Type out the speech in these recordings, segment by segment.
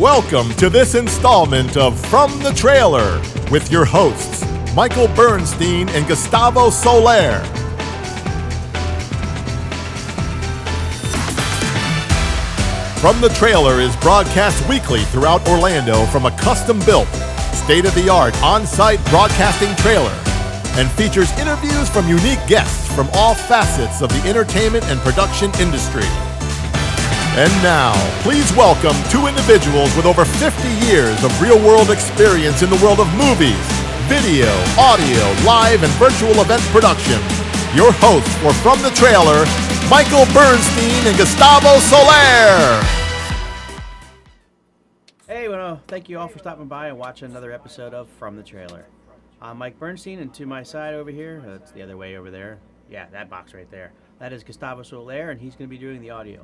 Welcome to this installment of From the Trailer with your hosts, Michael Bernstein and Gustavo Soler. From the Trailer is broadcast weekly throughout Orlando from a custom-built, state-of-the-art on-site broadcasting trailer and features interviews from unique guests from all facets of the entertainment and production industry. And now, please welcome two individuals with over 50 years of real-world experience in the world of movies, video, audio, live, and virtual event production. Your hosts for From the Trailer, Michael Bernstein and Gustavo Soler. Hey, well, thank you all for stopping by and watching another episode of From the Trailer. I'm Mike Bernstein, and to my side over here, that's the other way over there. Yeah, that box right there. That is Gustavo Soler, and he's going to be doing the audio.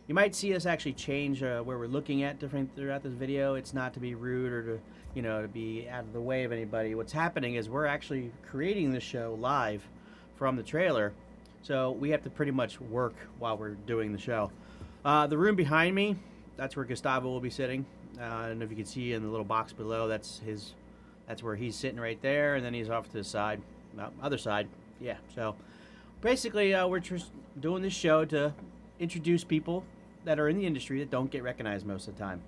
You might see us actually change where we're looking at different throughout this video. It's not to be rude or to be out of the way of anybody. What's happening is we're actually creating the show live from the trailer, so we have to pretty much work while we're doing the show. The room behind me, that's where Gustavo will be sitting. I don't know if you can see in the little box below. That's where he's sitting right there, and then he's off to the side, other side. Yeah. So basically, we're just doing this show to introduce people that are in the industry that don't get recognized most of the time.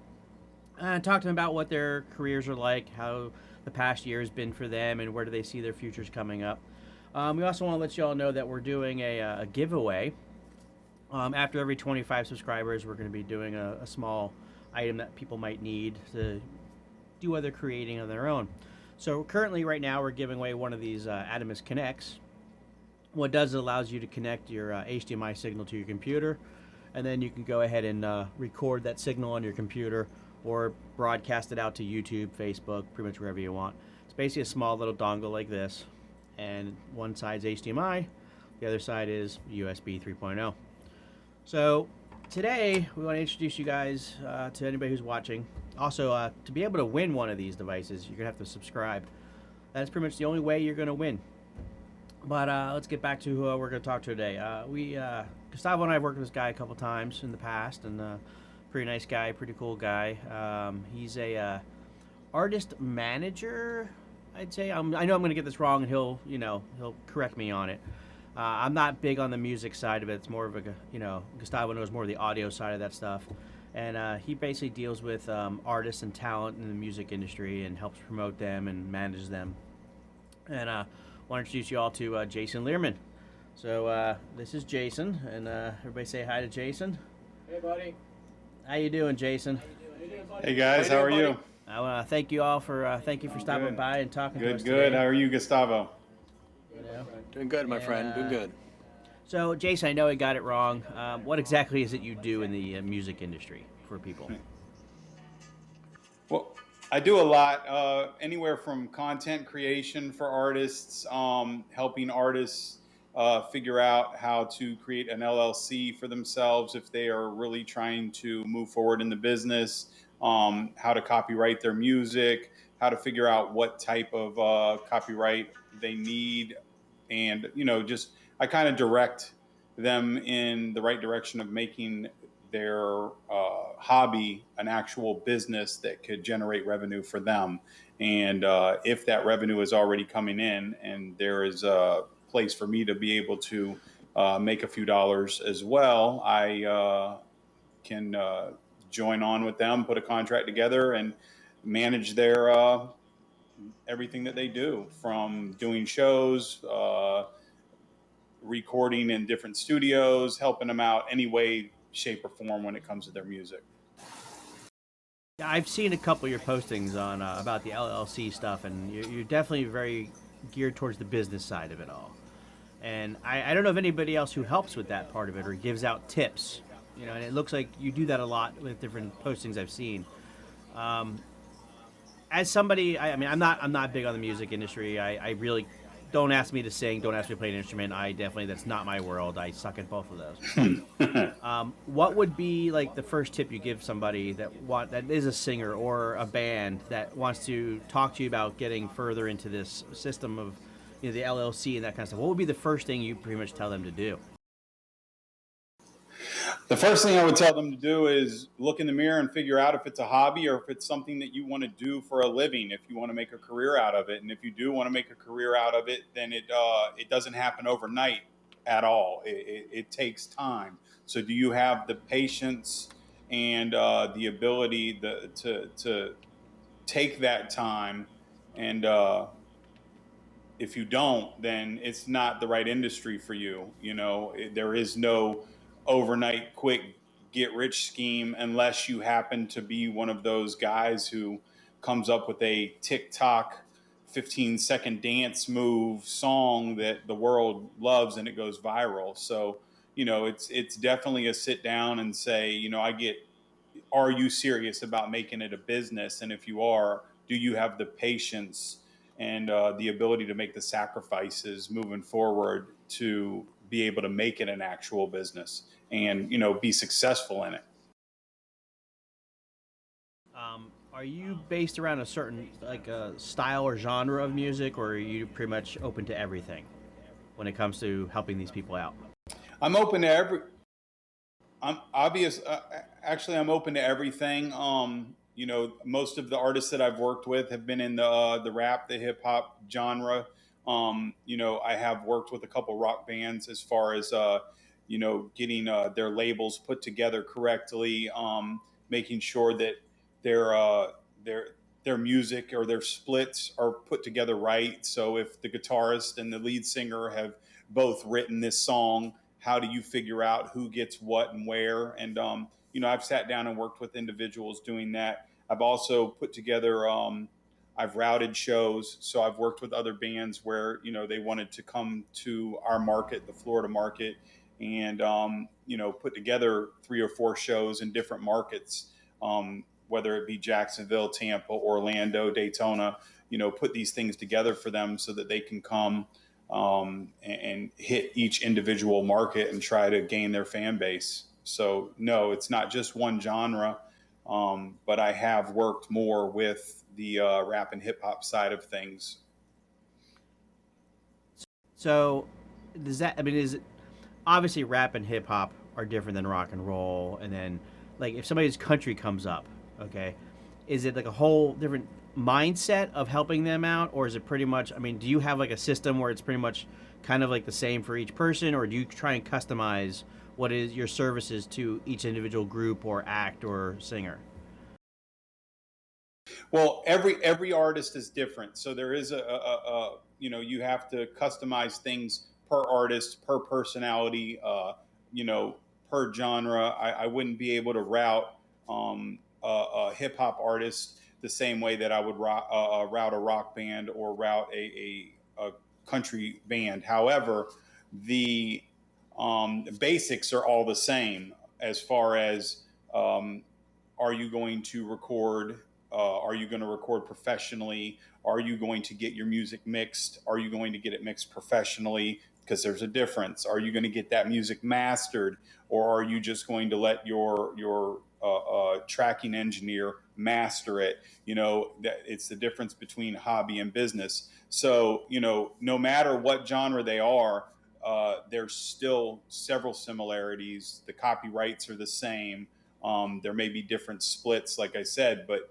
Talk to them about what their careers are like, how the past year has been for them, and where do they see their futures coming up. We also want to let you all know that we're doing a giveaway. After every 25 subscribers, we're going to be doing a small item that people might need to do other creating on their own. So currently, right now, we're giving away one of these Adamus Connects. What it does is it allows you to connect your HDMI signal to your computer, and then you can go ahead and record that signal on your computer or broadcast it out to YouTube, Facebook, pretty much wherever you want. It's basically a small little dongle like this, and one side's HDMI, the other side is USB 3.0. So today we want to introduce you guys to anybody who's watching. Also, to be able to win one of these devices, you're going to have to subscribe. That's pretty much the only way you're going to win. But let's get back to who we're going to talk to today. Gustavo and I have worked with this guy a couple times in the past, and pretty nice guy, pretty cool guy. He's a artist manager, I'd say. I know I'm going to get this wrong, and he'll correct me on it. I'm not big on the music side of it. It's more of Gustavo knows more of the audio side of that stuff. And he basically deals with artists and talent in the music industry and helps promote them and manage them. And I want to introduce you all to Jason Liermann. So this is Jason, and everybody say hi to Jason. Hey, buddy. How you doing, Jason? Hey, guys. How are you? I want to thank you all for stopping by and talking to us today. Good. How are you, Gustavo? Doing good, my friend. Doing good. So, Jason, I know I got it wrong. What exactly is it you do in the music industry for people? Well, I do a lot, anywhere from content creation for artists, helping artists figure out how to create an LLC for themselves if they are really trying to move forward in the business, how to copyright their music, how to figure out what type of copyright they need, and I kind of direct them in the right direction of making their hobby an actual business that could generate revenue for them. And if that revenue is already coming in and there is a place for me to be able to make a few dollars as well, I can join on with them, put a contract together, and manage their everything that they do, from doing shows, recording in different studios, helping them out any way, shape, or form when it comes to their music. I've seen a couple of your postings on about the LLC stuff, and you're definitely very geared towards the business side of it all. And I don't know of anybody else who helps with that part of it or gives out tips. And it looks like you do that a lot with different postings I've seen. As somebody, I'm not big on the music industry. I really don't ask me to sing, don't ask me to play an instrument. That's not my world. I suck at both of those. What would be like the first tip you give somebody that is a singer or a band that wants to talk to you about getting further into this system of the LLC and that kind of stuff? What would be the first thing you pretty much tell them to do? The first thing I would tell them to do is look in the mirror and figure out if it's a hobby or if it's something that you want to do for a living, if you want to make a career out of it. And if you do want to make a career out of it, then it doesn't happen overnight at all. It takes time. So do you have the patience and the ability to take that time? And if you don't, then it's not the right industry for you. There is no overnight quick get rich scheme unless you happen to be one of those guys who comes up with a TikTok 15-second dance move song that the world loves and it goes viral. So, it's definitely a sit down and say, are you serious about making it a business? And if you are, do you have the patience and the ability to make the sacrifices moving forward to be able to make it an actual business and be successful in it? Are you based around a certain style or genre of music, or are you pretty much open to everything when it comes to helping these people out? I'm open to every. I'm obvious. Actually, I'm open to everything. Most of the artists that I've worked with have been in the rap, the hip hop genre. I have worked with a couple rock bands as far as getting their labels put together correctly, making sure that their uh, their their music or their splits are put together right. So if the guitarist and the lead singer have both written this song, how do you figure out who gets what and where? And I've sat down and worked with individuals doing that. I've also put together. I've routed shows, so I've worked with other bands where they wanted to come to our market, the Florida market, and put together 3 or 4 shows in different markets, whether it be Jacksonville, Tampa, Orlando, Daytona. Put these things together for them so that they can come and hit each individual market and try to gain their fan base. So no, it's not just one genre, but I have worked more with the rap and hip hop side of things. So, is it obviously rap and hip hop are different than rock and roll, and then like if somebody's country comes up, okay, is it like a whole different mindset of helping them out, or is it pretty much? Do you have like a system where it's pretty much kind of like the same for each person, or do you try and customize what is your services to each individual group or act or singer? Well, every artist is different, so there is you have to customize things per artist, per personality, you know, per genre. I wouldn't be able to route a hip hop artist the same way that I would route a rock band or route a country band. However, the basics are all the same as far as um, are you going to record? Are you going to record professionally? Are you going to get your music mixed? Are you going to get it mixed professionally? Because there's a difference. Are you going to get that music mastered, or are you just going to let your tracking engineer master it? That it's the difference between hobby and business. So no matter what genre they are, there's still several similarities. The copyrights are the same. There may be different splits, like I said, but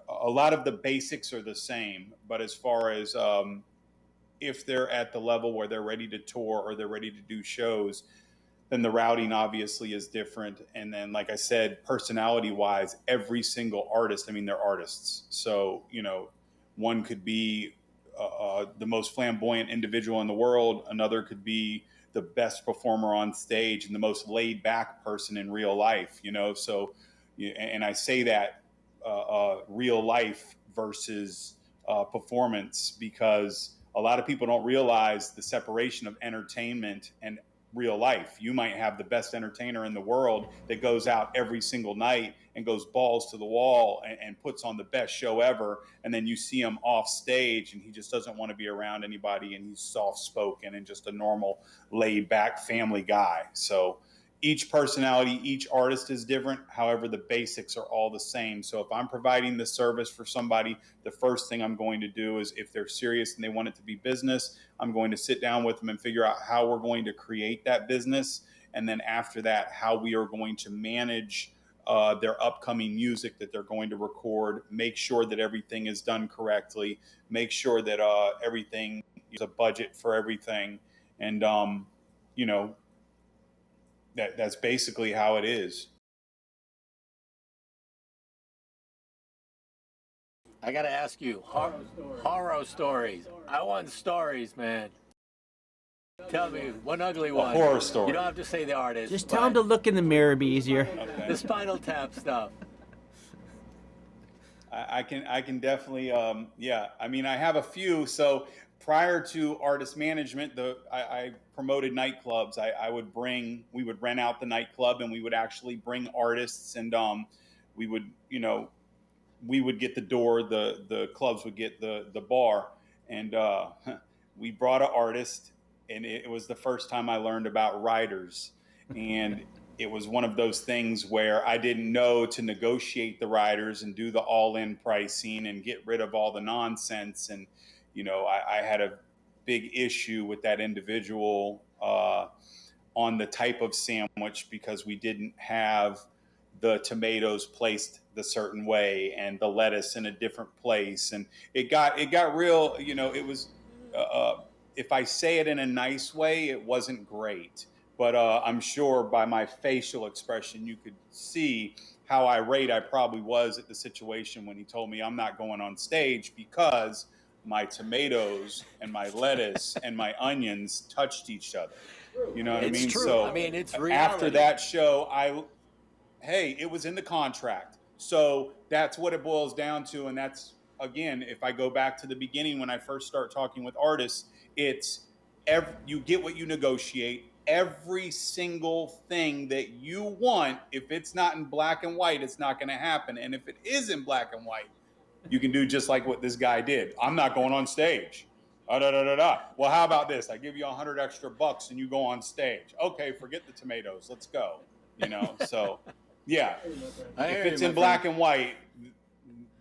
a lot of the basics are the same. But as far as if they're at the level where they're ready to tour or they're ready to do shows, then the routing obviously is different. And then, like I said, personality wise, every single artist, they're artists. So, one could be the most flamboyant individual in the world, another could be the best performer on stage and the most laid back person in real life, So, and I say that real life versus performance because a lot of people don't realize the separation of entertainment and real life. You might have the best entertainer in the world that goes out every single night and goes balls to the wall and puts on the best show ever. And then you see him off stage and he just doesn't want to be around anybody and he's soft spoken and just a normal laid back family guy. So each personality, each artist is different. However, the basics are all the same. So if I'm providing the service for somebody, the first thing I'm going to do is if they're serious and they want it to be business, I'm going to sit down with them and figure out how we're going to create that business. and then after that, how we are going to manage their upcoming music that they're going to record, make sure that everything is done correctly, make sure that everything is a budget for everything. And, you know, that's basically how it is. I gotta ask you, horror stories. I want stories, man. Tell me one ugly one. A horror story. You don't have to say the artist. Just tell him to look in the mirror, be easier. Okay. The Spinal Tap stuff. I can definitely, yeah. I mean, I have a few. So prior to artist management, I promoted nightclubs. We would rent out the nightclub, and we would actually bring artists, and we would, we would get the door, the clubs would get the bar, and we brought an artist, and it was the first time I learned about riders, and it was one of those things where I didn't know to negotiate the riders and do the all-in pricing and get rid of all the nonsense, and I had a big issue with that individual on the type of sandwich because we didn't have the tomatoes placed the certain way and the lettuce in a different place, and it got real. It was if I say it in a nice way, it wasn't great, but I'm sure by my facial expression you could see how irate I probably was at the situation when he told me I'm not going on stage because my tomatoes and my lettuce and my onions touched each other. You know what I mean? It's true. So I mean, it's reality. after that show, hey, it was in the contract. So that's what it boils down to. And that's, again, if I go back to the beginning when I first start talking with artists, it's you get what you negotiate. Every single thing that you want, if it's not in black and white, it's not going to happen. And if it is in black and white, you can do just like what this guy did. I'm not going on stage. Well, how about this? I give you $100 extra and you go on stage. Okay, forget the tomatoes. Let's go. So yeah, if it's in black and white,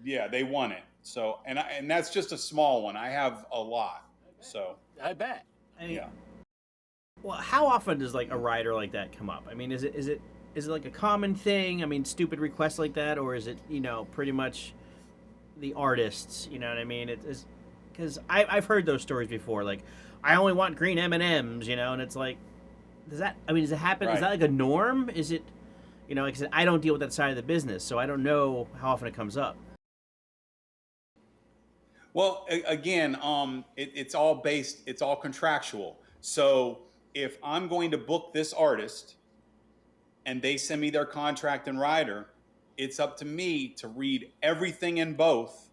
yeah, they want it. So and that's just a small one. I have a lot. So I bet. Yeah. Well, how often does like a rider like that come up? I mean, is it like a common thing? I mean, stupid requests like that, or is it pretty much the artists? You know what I mean? It is because I've heard those stories before. Like, I only want green M&Ms, and it's like, does it happen? Right. Is that like a norm? Is it, like I said, I don't deal with that side of the business, so I don't know how often it comes up. Well, again, it's all contractual. So if I'm going to book this artist and they send me their contract and rider, it's up to me to read everything in both.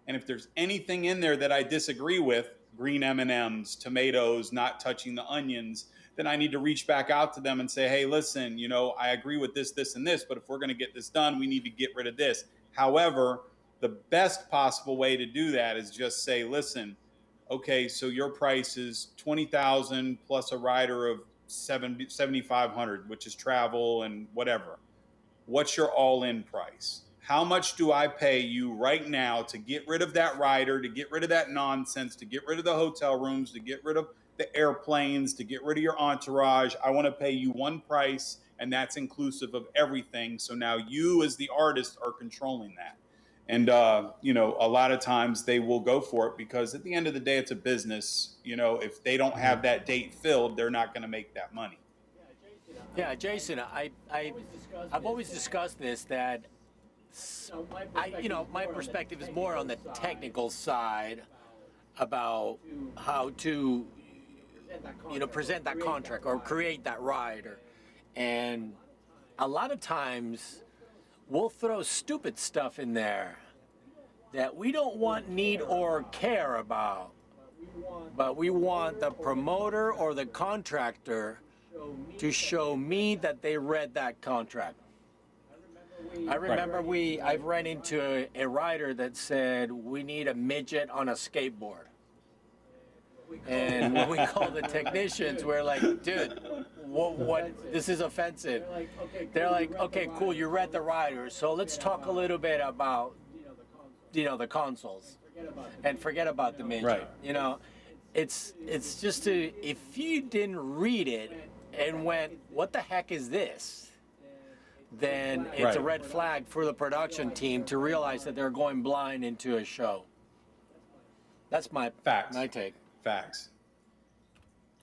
And if there's anything in there that I disagree with, green M&Ms, tomatoes, not touching the onions, then I need to reach back out to them and say, hey, listen, I agree with this, this, and this, but if we're going to get this done, we need to get rid of this. However, the best possible way to do that is just say, listen, okay, so your price is $20,000 plus a rider of $7,500, which is travel and whatever. What's your all-in price? How much do I pay you right now to get rid of that rider, to get rid of that nonsense, to get rid of the hotel rooms, to get rid of the airplanes, to get rid of your entourage? I want to pay you one price, and that's inclusive of everything. So now you as the artist are controlling that. And, a lot of times they will go for it because at the end of the day, it's a business. If they don't have that date filled, they're not going to make that money. Yeah, Jason, I've always discussed this, that my perspective is more on the technical side about how to, present that contract or create that rider. And a lot of times we'll throw stupid stuff in there that we don't want, need, or care about, but we want the promoter or the contractor to show me that they read that contract. I remember I've run into a rider that said, we need a midget on a skateboard. And when we call the technicians, we're like, dude, what, this is offensive. They're like, okay, cool, you read the rider, so let's talk a little bit about, the consoles and forget about the midget. Right. It's just if you didn't read it and went, what the heck is this? Then it's Right. a red flag for the production team to realize that they're going blind into a show. That's my take. Facts.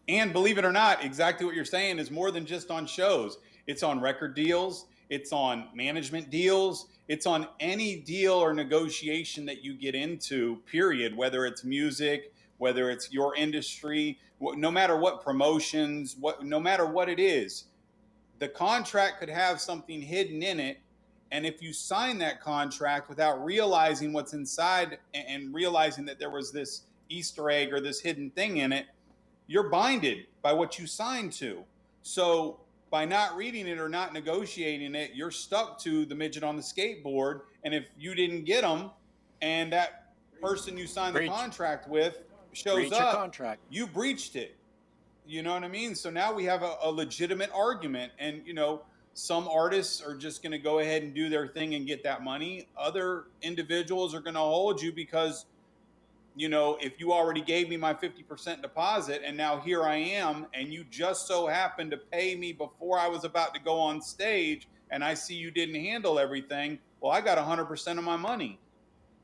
And believe it or not, exactly what you're saying is more than just on shows. It's on record deals. It's on management deals. It's on any deal or negotiation that you get into, period, whether it's music, whether it's your industry, no matter what promotions, no matter what it is, the contract could have something hidden in it. And if you sign that contract without realizing what's inside and realizing that there was this Easter egg or this hidden thing in it, you're binded by what you signed to. So by not reading it or not negotiating it, you're stuck to the midget on the skateboard. And if you didn't get them and that person you signed the contract with shows up, contract. You breached it. You know what I mean? So now we have a legitimate argument. And, some artists are just going to go ahead and do their thing and get that money. Other individuals are going to hold you because, if you already gave me my 50% deposit and now here I am, and you just so happened to pay me before I was about to go on stage and I see you didn't handle everything, well, I got 100% of my money.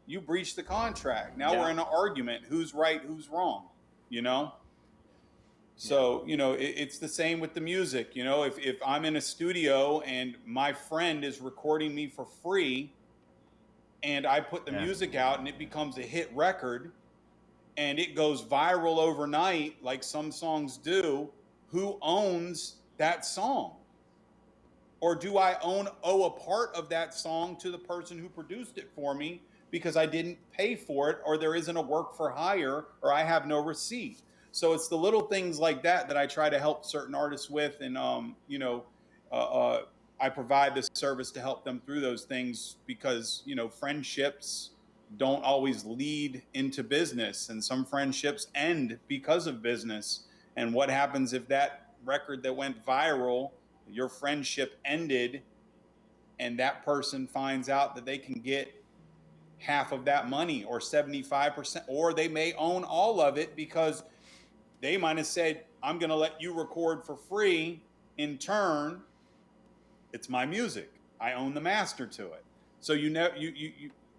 You breached the contract. Now we're in an argument. Who's right? Who's wrong? So, it's the same with the music. If I'm in a studio and my friend is recording me for free and I put the music out and it becomes a hit record and it goes viral overnight, like some songs do, who owns that song? Or do I owe a part of that song to the person who produced it for me because I didn't pay for it, or there isn't a work for hire, or I have no receipt? So it's the little things like that I try to help certain artists with. And, I provide this service to help them through those things because, friendships don't always lead into business, and some friendships end because of business. And what happens if that record that went viral, your friendship ended, and that person finds out that they can get half of that money or 75%, or they may own all of it because they might have said, I'm going to let you record for free. In turn, it's my music. I own the master to it. So,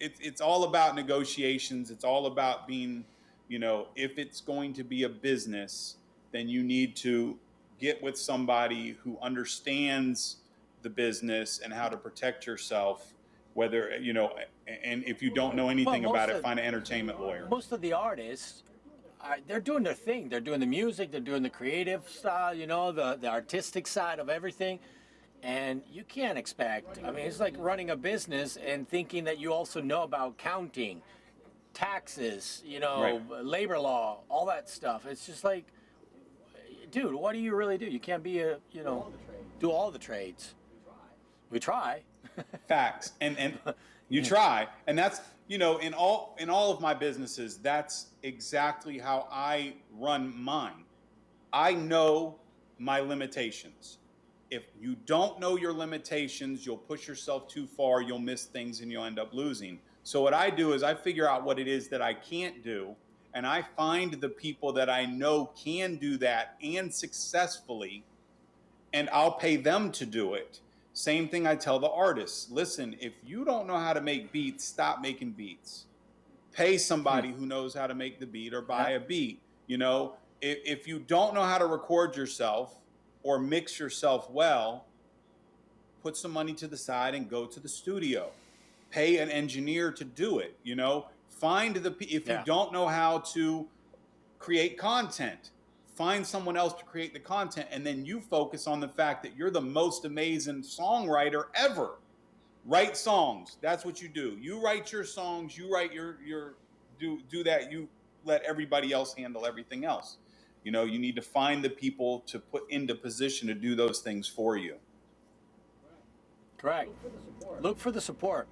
it's all about negotiations. It's all about being, if it's going to be a business, then you need to get with somebody who understands the business and how to protect yourself, whether, and if you don't know anything about it, find an entertainment lawyer. Most of the artists, they're doing their thing. They're doing the music, they're doing the creative style, the artistic side of everything. And you can't expect, it's like running a business and thinking that you also know about counting, taxes, Right. labor law, all that stuff. It's just like, dude, what do you really do? You can't be do all the trades. We try. Facts. And you try. And that's, in all of my businesses, that's exactly how I run mine. I know my limitations. If you don't know your limitations, you'll push yourself too far, you'll miss things, and you'll end up losing. So what I do is I figure out what it is that I can't do, and I find the people that I know can do that and successfully, and I'll pay them to do it. Same thing I tell the artists. Listen, if you don't know how to make beats, stop making beats. Pay somebody who knows how to make the beat, or buy a beat. If you don't know how to record yourself or mix yourself well, put some money to the side and go to the studio. Pay an engineer to do it. Find if you don't know how to create content, find someone else to create the content, and then you focus on the fact that you're the most amazing songwriter ever. Write songs. That's what you do. You write your songs. You write your do that. You let everybody else handle everything else. You need to find the people to put into position to do those things for you. Correct. Look for the support.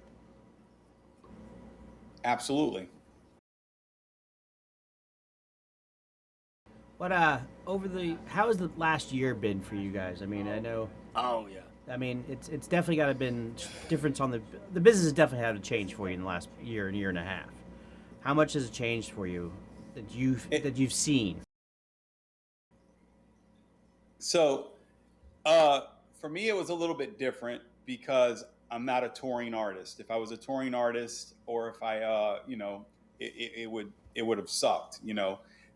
Absolutely. What how has the last year been for you guys? I know. Oh yeah. It's definitely got to been difference on the business has definitely had to change for you in the last year and a half. How much has it changed for you that you've seen? So Uh, for me, it was a little bit different because I'm not a touring artist. If I was a touring artist, or if I, it would have sucked.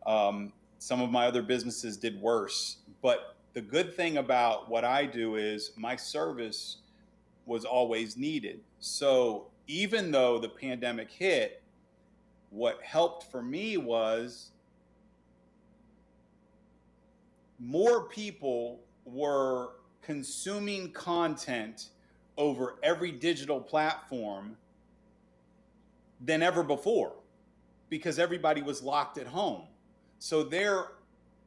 Some of my other businesses did worse. But the good thing about what I do is my service was always needed. So even though the pandemic hit, what helped for me was more people were consuming content over every digital platform than ever before because everybody was locked at home. So they're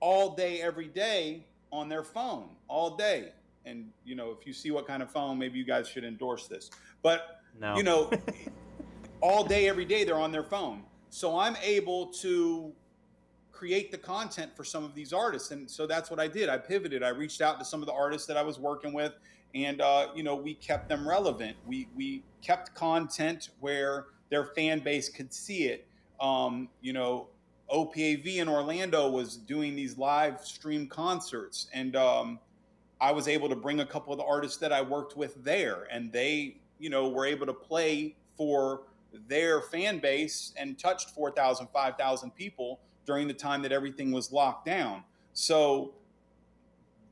all day, every day on their phone, all day. And, if you see what kind of phone, maybe you guys should endorse this. But, No. all day, every day, they're on their phone. So I'm able to create the content for some of these artists. And so that's what I did. I pivoted. I reached out to some of the artists that I was working with, and we kept them relevant. We kept content where their fan base could see it. OPAV in Orlando was doing these live stream concerts, and I was able to bring a couple of the artists that I worked with there, and they, were able to play for their fan base and touched 4,000, 5,000 people during the time that everything was locked down. So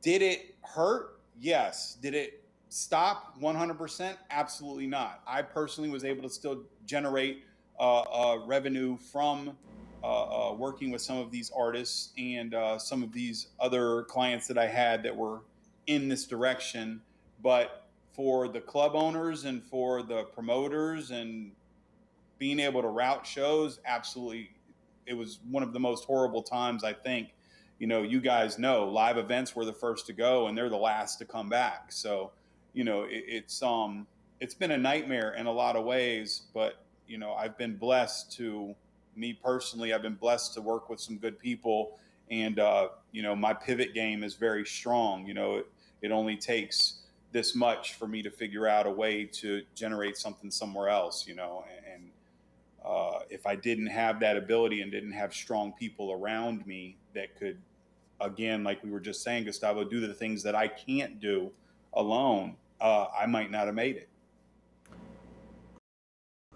did it hurt? Yes. Did it stop 100%? Absolutely not. I personally was able to still generate revenue from working with some of these artists and some of these other clients that I had that were in this direction. But for the club owners and for the promoters and being able to route shows, absolutely, it was one of the most horrible times. I think, you guys know live events were the first to go and they're the last to come back. So, it's been a nightmare in a lot of ways, but, I've been blessed to, me personally, I've been blessed to work with some good people, and, my pivot game is very strong. It only takes this much for me to figure out a way to generate something somewhere else, and if I didn't have that ability and didn't have strong people around me that could, again, like we were just saying, Gustavo, do the things that I can't do alone, I might not have made it.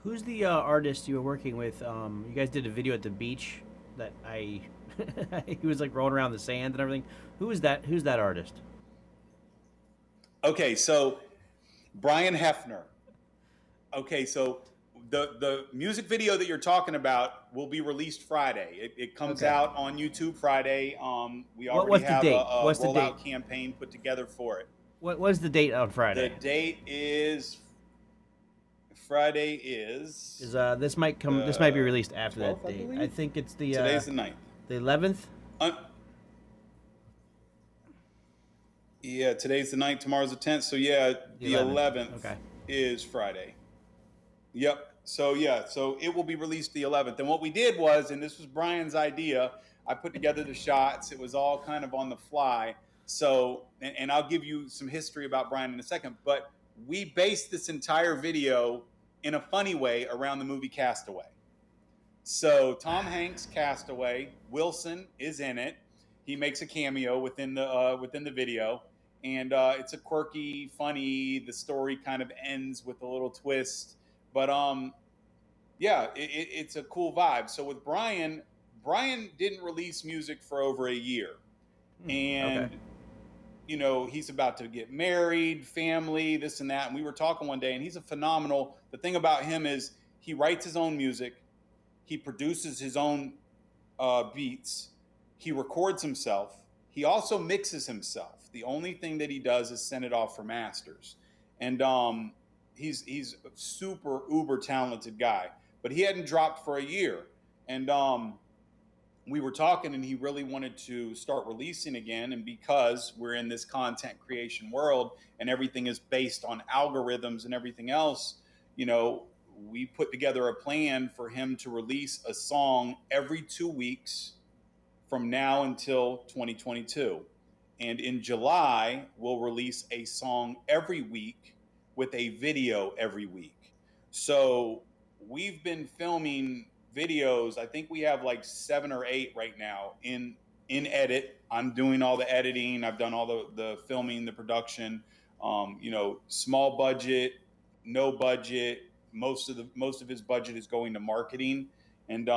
Who's the artist you were working with? You guys did a video at the beach that he was like rolling around the sand and everything. Who's that artist? Okay, so Brian Hefner. Okay, so the music video that you're talking about will be released Friday. It comes out on YouTube Friday. We already have a rollout campaign put together for it. What was the date on Friday? The date is Friday is this might be released after 12th, that date. I think it's the today's the 9th. The 11th? Yeah, today's the 9th, tomorrow's the 10th. So yeah, the 11th is Friday. Yep. So yeah, so it will be released the 11th. And what we did was, and this was Brian's idea, I put together the shots. It was all kind of on the fly. So, and I'll give you some history about Brian in a second, but we based this entire video in a funny way around the movie Castaway. So Tom Hanks' Castaway, Wilson is in it. He makes a cameo within the video, and it's a quirky, funny. The story kind of ends with a little twist, but it's a cool vibe. So with Brian didn't release music for over a year, and he's about to get married, family, this and that. And we were talking one day, and he's a phenomenal. The thing about him is he writes his own music, he produces his own beats. He records himself. He also mixes himself. The only thing that he does is send it off for masters. And he's a super uber talented guy. But he hadn't dropped for a year. And we were talking, and he really wanted to start releasing again. And because we're in this content creation world and everything is based on algorithms and everything else, we put together a plan for him to release a song every 2 weeks from now until 2022. And in July, we'll release a song every week with a video every week. So we've been filming videos. I think we have like 7 or 8 right now in in edit. I'm doing all the editing. I've done all the filming, the production. Small budget, no budget. Most of his budget is going to marketing, and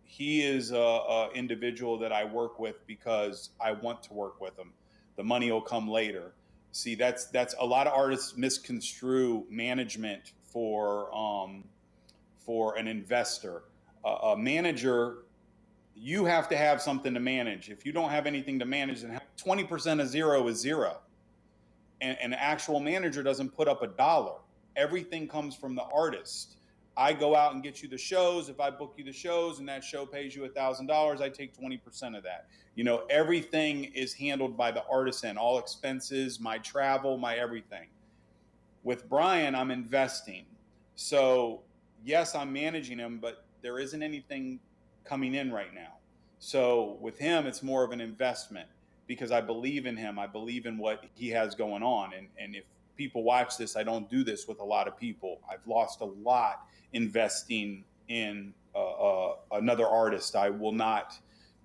he is a individual that I work with because I want to work with him. The money will come later. See, that's a lot of artists misconstrue management for an investor. A manager, you have to have something to manage. If you don't have anything to manage, then 20% of zero is zero. And an actual manager doesn't put up a dollar. Everything comes from the artist. I go out and get you the shows. If I book you the shows and that show pays you $1,000, I take 20% of that. Everything is handled by the artisan, all expenses, my travel, my everything. With Brian, I'm investing. So yes, I'm managing him, but there isn't anything coming in right now. So with him, it's more of an investment because I believe in him. I believe in what he has going on. And if people watch this, I don't do this with a lot of people. I've lost a lot investing in another artist. I will not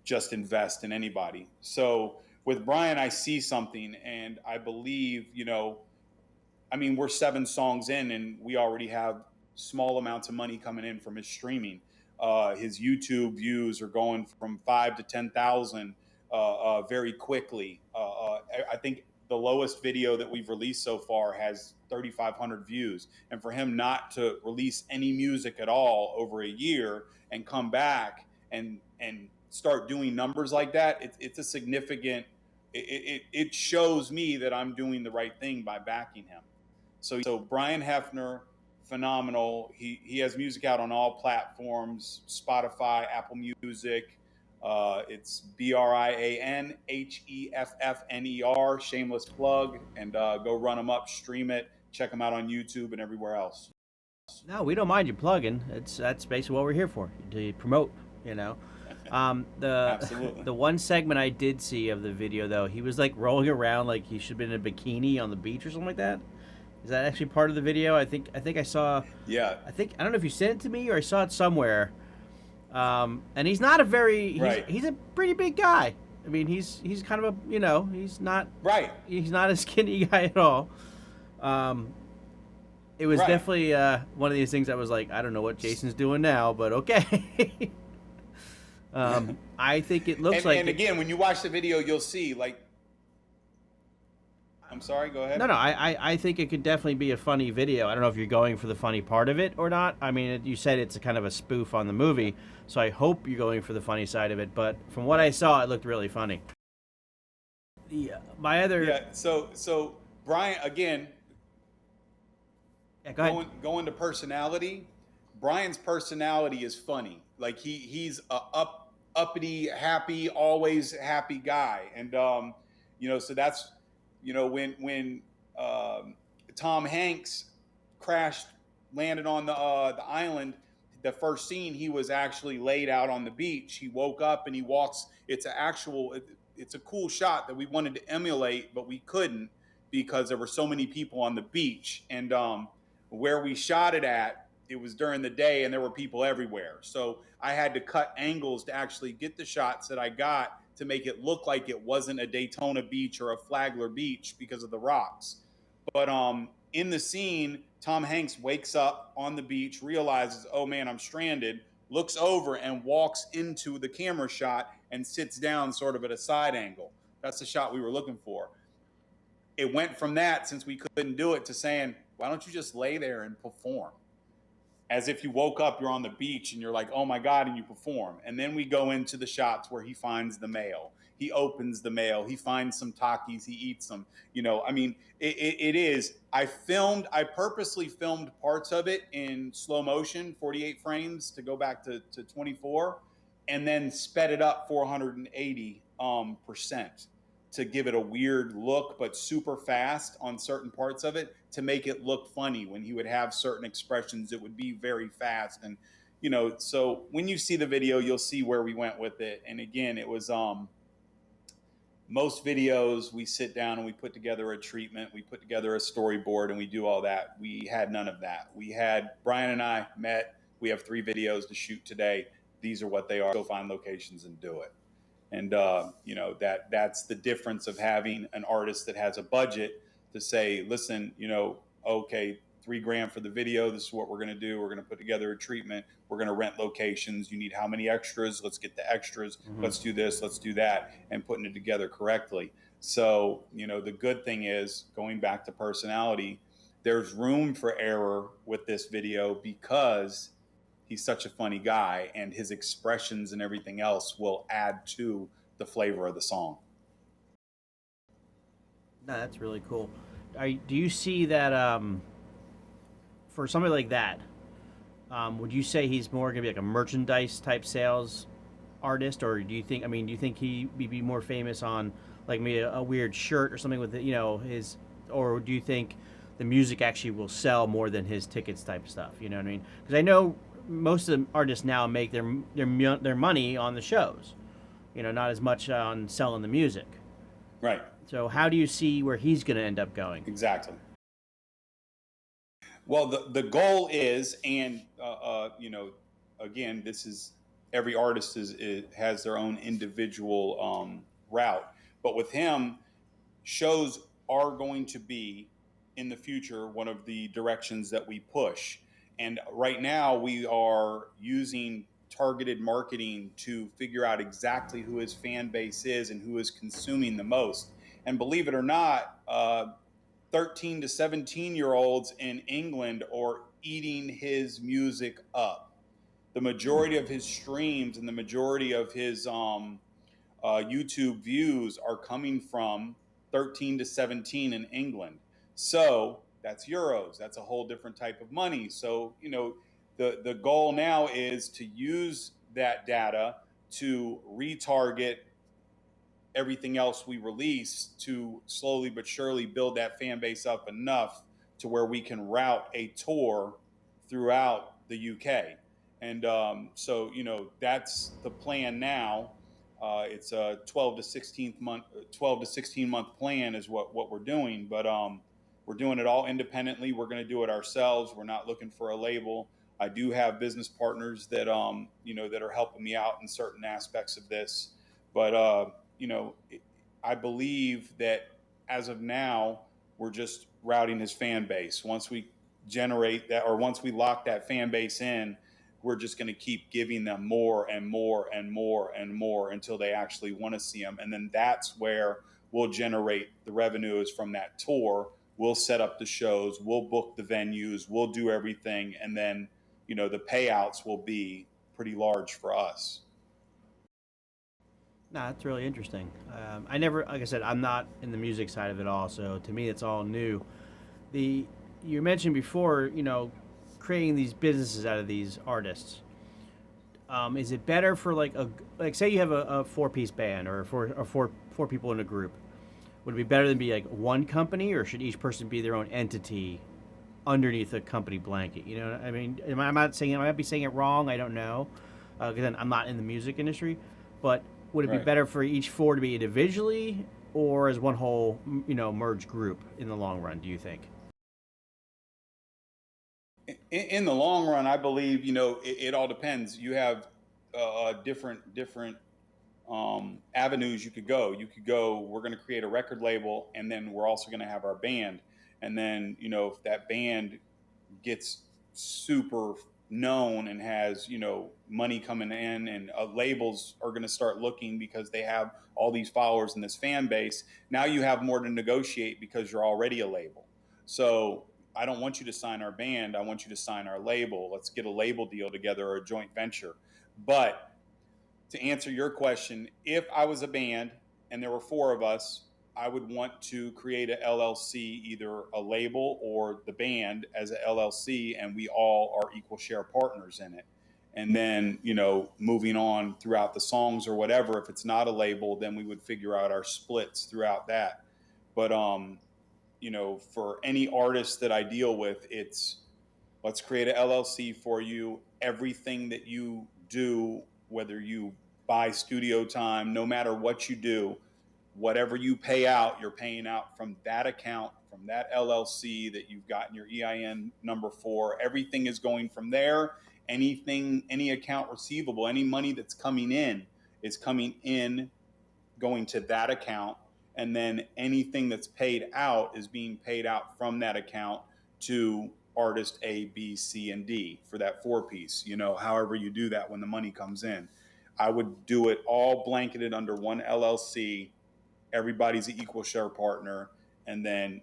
just invest in anybody. So with Brian, I see something and I believe, we're 7 songs in and we already have small amounts of money coming in from his streaming. His YouTube views are going from 5 to 10,000 very quickly. I think the lowest video that we've released so far has 3,500 views. And for him not to release any music at all over a year and come back and start doing numbers like that, it's a significant. It shows me that I'm doing the right thing by backing him. So Brian Hefner, phenomenal. He has music out on all platforms: Spotify, Apple Music. It's BrianHeffner. Shameless plug, and go run him up, stream it, check him out on YouTube and everywhere else. No, we don't mind you plugging. That's basically what we're here for, to promote. Absolutely. The one segment I did see of the video, though, he was like rolling around like he should have been in a bikini on the beach or something like that. Is that actually part of the video? I think I saw. Yeah. I don't know if you sent it to me or I saw it somewhere. And he's not a very. Right. He's a pretty big guy. I mean, he's kind of a he's not right. He's not a skinny guy at all. It was right. definitely one of these things that was like, I don't know what Jason's doing now, but okay. I think it looks like. And again, when you watch the video, you'll see like. I'm sorry, go ahead. No, I think it could definitely be a funny video. I don't know if you're going for the funny part of it or not. I mean, you said it's a kind of a spoof on the movie, so I hope you're going for the funny side of it. But from what I saw, it looked really funny. My other. Yeah, so Brian, again, go ahead. Going to personality, Brian's personality is funny. Like he's a uppity, happy, always happy guy. And, so that's, when Tom Hanks landed on the island, the first scene, he was actually laid out on the beach. He woke up and he walks. It's a cool shot that we wanted to emulate, but we couldn't because there were so many people on the beach. And where we shot it at, it was during the day and there were people everywhere. So I had to cut angles to actually get the shots that I got to make it look like it wasn't a Daytona beach or a Flagler beach because of the rocks. But in the scene, Tom Hanks wakes up on the beach, realizes, oh man, I'm stranded, looks over and walks into the camera shot and sits down sort of at a side angle. That's the shot we were looking for. It went from that, since we couldn't do it, to saying, why don't you just lay there and perform? As if you woke up, you're on the beach and you're like, oh my God, and you perform. And then we go into the shots where he finds the mail. He opens the mail. He finds some Takis. He eats them. It is. I purposely filmed parts of it in slow motion, 48 frames to go back to 24, and then sped it up 480% to give it a weird look, but super fast on certain parts of it to make it look funny. When he would have certain expressions, it would be very fast. And, so when you see the video, you'll see where we went with it. And again, it was, most videos we sit down and we put together a treatment, we put together a storyboard and we do all that. We had none of that. Brian and I met, we have 3 videos to shoot today. These are what they are. Go find locations and do it. And that's the difference of having an artist that has a budget to say, listen, okay, $3,000 for the video. This is what we're going to do. We're going to put together a treatment. We're going to rent locations. You need how many extras? Let's get the extras. Let's do this. Let's do that. And putting it together correctly. So, the good thing is, going back to personality, there's room for error with this video because he's such a funny guy, and his expressions and everything else will add to the flavor of the song. No, that's really cool. Do you see that for somebody like that? Would you say he's more going to be like a merchandise type sales artist, or do you think? I mean, do you think he would be more famous on like maybe a weird shirt or something with his, or do you think the music actually will sell more than his tickets type of stuff? You know what I mean? Because I know most of the artists now make their money on the shows. Not as much on selling the music. Right. So how do you see where he's going to end up going? Exactly. Well, the goal is, and again, this is every artist has their own individual route. But with him, shows are going to be in the future one of the directions that we push. And right now, we are using targeted marketing to figure out exactly who his fan base is and who is consuming the most. And believe it or not, 13 to 17-year-olds in England are eating his music up. The majority of his streams and the majority of his YouTube views are coming from 13 to 17 in England. So that's euros. That's a whole different type of money. So, the goal now is to use that data to retarget everything else we release to slowly but surely build that fan base up enough to where we can route a tour throughout the UK. And so, that's the plan now. It's a 12 to 16 month plan is what we're doing. But we're doing it all independently. We're going to do it ourselves. We're not looking for a label. I do have business partners that that are helping me out in certain aspects of this. But I believe that as of now, we're just routing his fan base. Once we generate that, or once we lock that fan base in, we're just going to keep giving them more and more and more and more until they actually want to see them. And then that's where we'll generate the revenues from that tour. We'll set up the shows, we'll book the venues, we'll do everything. And then, the payouts will be pretty large for us. No, that's really interesting. I never, like I said, I'm not in the music side of it all, so to me, it's all new. You mentioned before, creating these businesses out of these artists. Is it better for like say you have a 4-piece band or four people in a group? Would it be better than be like one company, or should each person be their own entity underneath a company blanket? I mean, I might be saying it wrong. I don't know, because I'm not in the music industry, but. Would it be better for each 4 to be individually or as one whole, merged group in the long run, do you think? In the long run, I believe, it all depends. You have different avenues you could go. You could go, we're going to create a record label, and then we're also going to have our band. And then, if that band gets super known and has money coming in, and labels are going to start looking because they have all these followers in this fan base, now you have more to negotiate because you're already a label. So I don't want you to sign our band, I want you to sign our label. Let's get a label deal together or a joint venture. But to answer your question, if I was a band and there were 4 of us, I would want to create a LLC, either a label or the band as a LLC, and we all are equal share partners in it. And then, moving on throughout the songs or whatever, if it's not a label, then we would figure out our splits throughout that. But, for any artist that I deal with, it's let's create a LLC for you. Everything that you do, whether you buy studio time, no matter what you do, whatever you pay out, you're paying out from that account, from that LLC that you've gotten your EIN number for. Everything is going from there. Any account receivable, any money that's coming in is coming in going to that account, and then anything that's paid out is being paid out from that account to artist A, B, C, and D for that four piece, however you do that when the money comes in. I would do it all blanketed under one LLC. Everybody's an equal share partner. And then,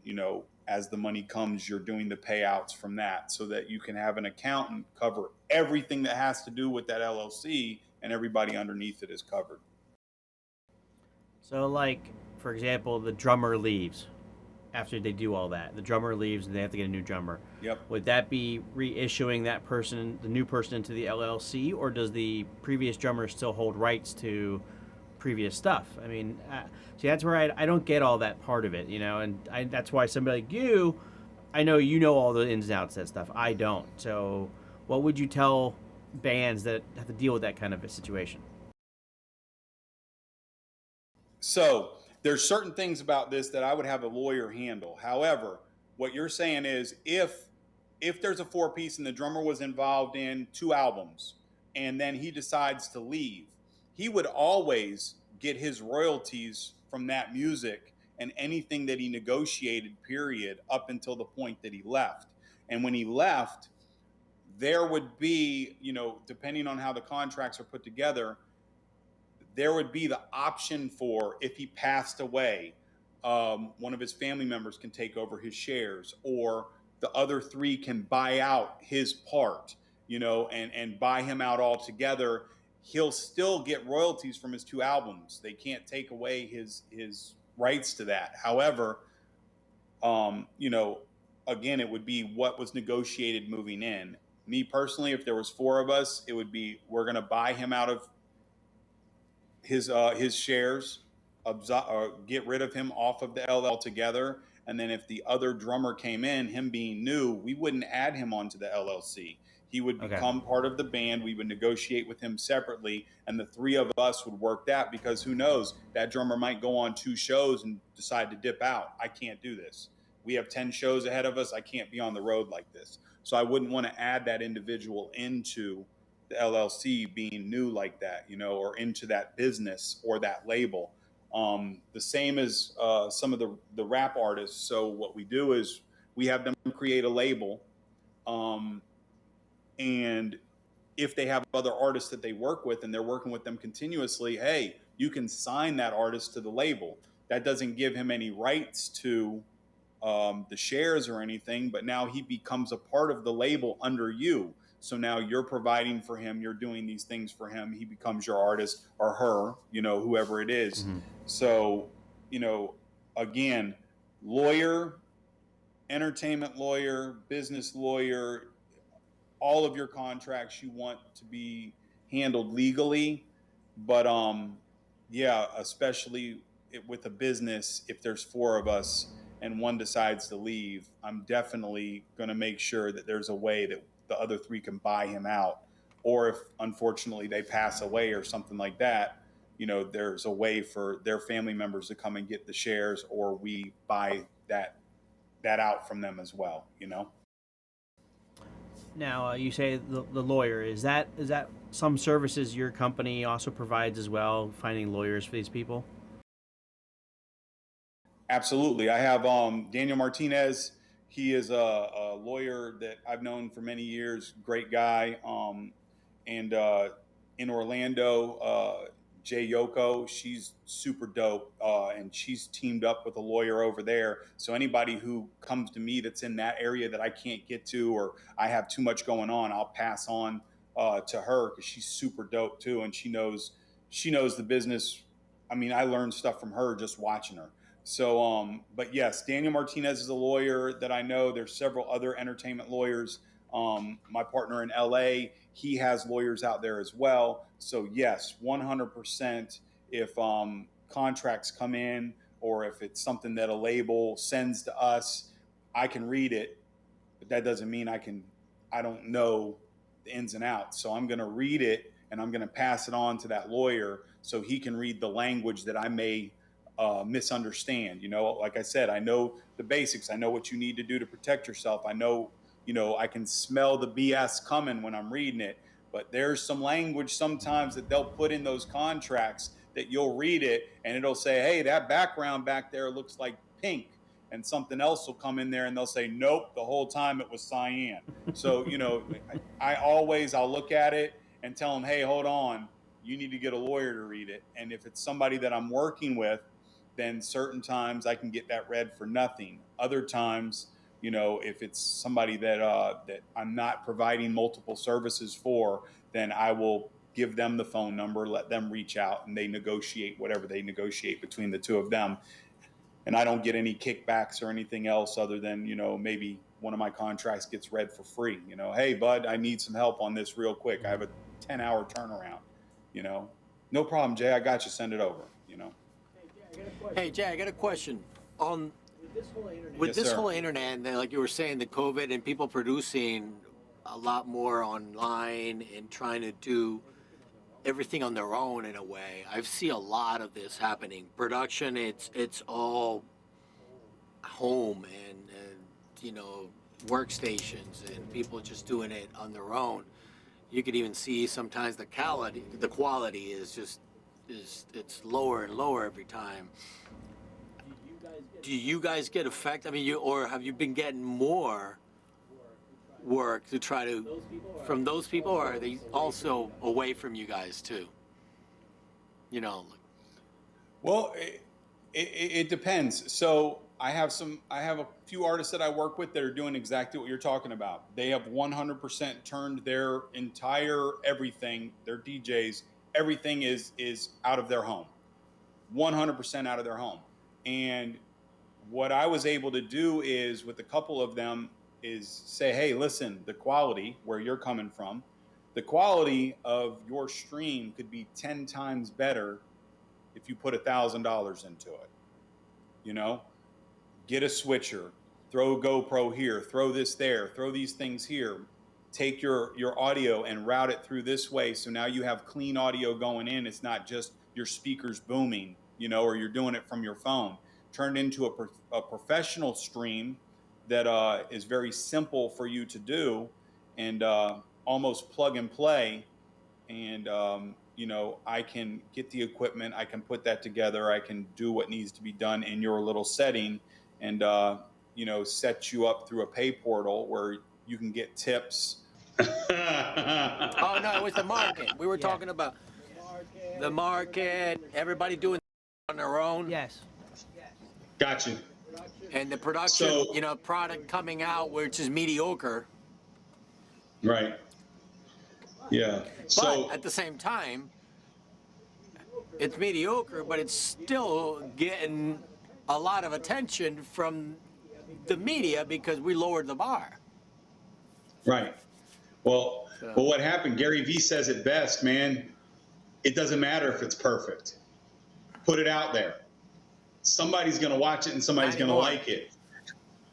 as the money comes, you're doing the payouts from that so that you can have an accountant cover everything that has to do with that LLC, and everybody underneath it is covered. So, like, for example, the drummer leaves after they do all that. The drummer leaves and they have to get a new drummer. Yep. Would that be reissuing that person, the new person, into the LLC, or does the previous drummer still hold rights to previous stuff? I mean, see, that's where I don't get all that part of it, and that's why somebody like you, I know you know all the ins and outs of that stuff. I don't. So what would you tell bands that have to deal with that kind of a situation? So there's certain things about this that I would have a lawyer handle. However, what you're saying is if there's a four piece and the drummer was involved in 2 albums and then he decides to leave, he would always get his royalties from that music and anything that he negotiated, period, up until the point that he left. And when he left, there would be, depending on how the contracts are put together, there would be the option for, if he passed away, one of his family members can take over his shares, or the other 3 can buy out his part, and buy him out altogether. He'll still get royalties from his 2 albums. They can't take away his rights to that. However, again, it would be what was negotiated moving in. Me personally, if there was 4 of us, it would be, we're going to buy him out of his shares, get rid of him off of the LL together. And then if the other drummer came in, him being new, we wouldn't add him onto the LLC. He would become part of the band. We would negotiate with him separately, and the 3 of us would work that, because who knows, that drummer might go on 2 shows and decide to dip out. I can't do this. We have 10 shows ahead of us. I can't be on the road like this. So I wouldn't want to add that individual into the LLC being new like that, or into that business or that label. The same as some of the rap artists. So what we do is we have them create a label, and if they have other artists that they work with and they're working with them continuously, hey, you can sign that artist to the label. That doesn't give him any rights to the shares or anything, but now he becomes a part of the label under you. So now you're providing for him, you're doing these things for him. He becomes your artist, or her, whoever it is. Mm-hmm. So, again, lawyer, entertainment lawyer, business lawyer, all of your contracts you want to be handled legally. But especially with a business, if there's 4 of us and one decides to leave, I'm definitely going to make sure that there's a way that the other 3 can buy him out. Or if unfortunately they pass away or something like that, there's a way for their family members to come and get the shares, or we buy that out from them as well, Now, you say the lawyer, is that some services your company also provides as well, finding lawyers for these people? Absolutely. I have Daniel Martinez. He is a lawyer that I've known for many years. Great guy. And in Orlando, Jay Yoko, she's super dope. And she's teamed up with a lawyer over there. So anybody who comes to me that's in that area that I can't get to, or I have too much going on, I'll pass on to her, because she's super dope too. And she knows the business. I mean, I learned stuff from her just watching her. So, but yes, Daniel Martinez is a lawyer that I know. There's several other entertainment lawyers. My partner in LA, he has lawyers out there as well. So yes, 100%. If contracts come in, or if it's something that a label sends to us, I can read it, but that doesn't mean I don't know the ins and outs. So I'm going to read it, and I'm going to pass it on to that lawyer so he can read the language that I may misunderstand. Like I said, I know the basics. I know what you need to do to protect yourself. I know, I can smell the BS coming when I'm reading it, but there's some language sometimes that they'll put in those contracts that you'll read it and it'll say, hey, that background back there looks like pink. And something else will come in there and they'll say, nope, the whole time it was cyan. So, I'll look at it and tell them, hey, hold on, you need to get a lawyer to read it. And if it's somebody that I'm working with, then certain times I can get that read for nothing. Other times, if it's somebody that I'm not providing multiple services for, then I will give them the phone number, let them reach out, and they negotiate whatever they negotiate between the two of them. And I don't get any kickbacks or anything else other than, maybe one of my contracts gets read for free. Hey, bud, I need some help on this real quick. I have a 10-hour turnaround. No problem, Jay. I got you. Send it over. Hey, Jay, I got a question. With this whole internet, and like you were saying, the COVID and people producing a lot more online and trying to do everything on their own in a way. I see a lot of this happening. Production, it's all home and workstations and people just doing it on their own. You could even see sometimes the quality is it's lower and lower every time. Do you guys get affected? I mean, or have you been getting more work to try to from those people, or are they also away from you guys too? Well, it depends. So I have a few artists that I work with that are doing exactly what you're talking about. They have 100% turned their entire everything, their DJs, everything is out of their home, 100% out of their home. And what I was able to do is with a couple of them is say, hey, listen, the quality where you're coming from, the quality of your stream could be 10 times better if you put $1,000 into it. Get a switcher, throw a GoPro here, throw this there, throw these things here, take your audio and route it through this way. So now you have clean audio going in. It's not just your speakers booming, or you're doing it from your phone. Turned into a professional stream that is very simple for you to do and almost plug and play. And, I can get the equipment, I can put that together, I can do what needs to be done in your little setting and, set you up through a pay portal where you can get tips. Oh, no, it was the market. We were talking about the market, everybody doing on their own. Yes. Got you. And the production, product coming out which is mediocre. Right. Yeah. But at the same time, it's mediocre, but it's still getting a lot of attention from the media because we lowered the bar. Right. Well, what happened? Gary Vee says it best, man. It doesn't matter if it's perfect. Put it out there. Somebody's going to watch it and somebody's going to like it.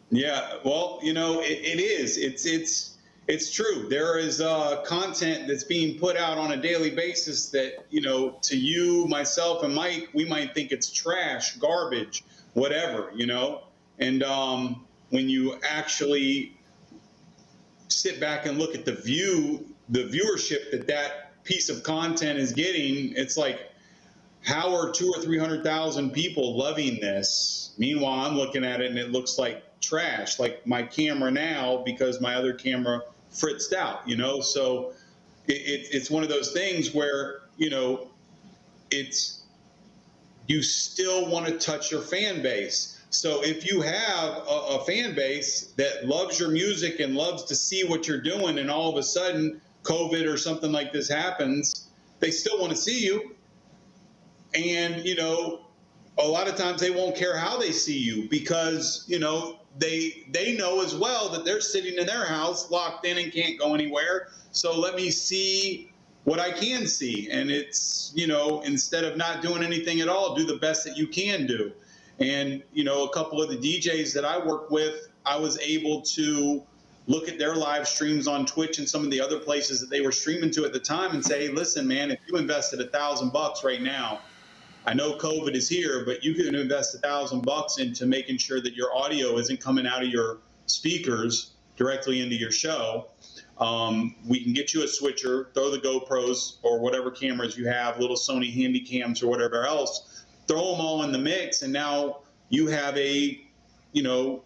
Yeah. Well, it is. It's true. There is content that's being put out on a daily basis that, to you, myself, and Mike, we might think it's trash, garbage, whatever, And when you actually sit back and look at the viewership that piece of content is getting, it's like, how are 200,000 or 300,000 people loving this? Meanwhile, I'm looking at it and it looks like trash, like my camera now, because my other camera fritzed out, So it's one of those things where, you still want to touch your fan base. So if you have a fan base that loves your music and loves to see what you're doing, and all of a sudden COVID or something like this happens, they still want to see you. And, a lot of times they won't care how they see you because, they know as well that they're sitting in their house locked in and can't go anywhere. So let me see what I can see. And it's, instead of not doing anything at all, do the best that you can do. And, a couple of the DJs that I work with, I was able to look at their live streams on Twitch and some of the other places that they were streaming to at the time and say, hey, listen, man, if you invested $1,000 right now, I know COVID is here, but you can invest $1,000 into making sure that your audio isn't coming out of your speakers directly into your show. We can get you a switcher, throw the GoPros or whatever cameras you have, little Sony handy cams or whatever else, throw them all in the mix, and now you have a, you know,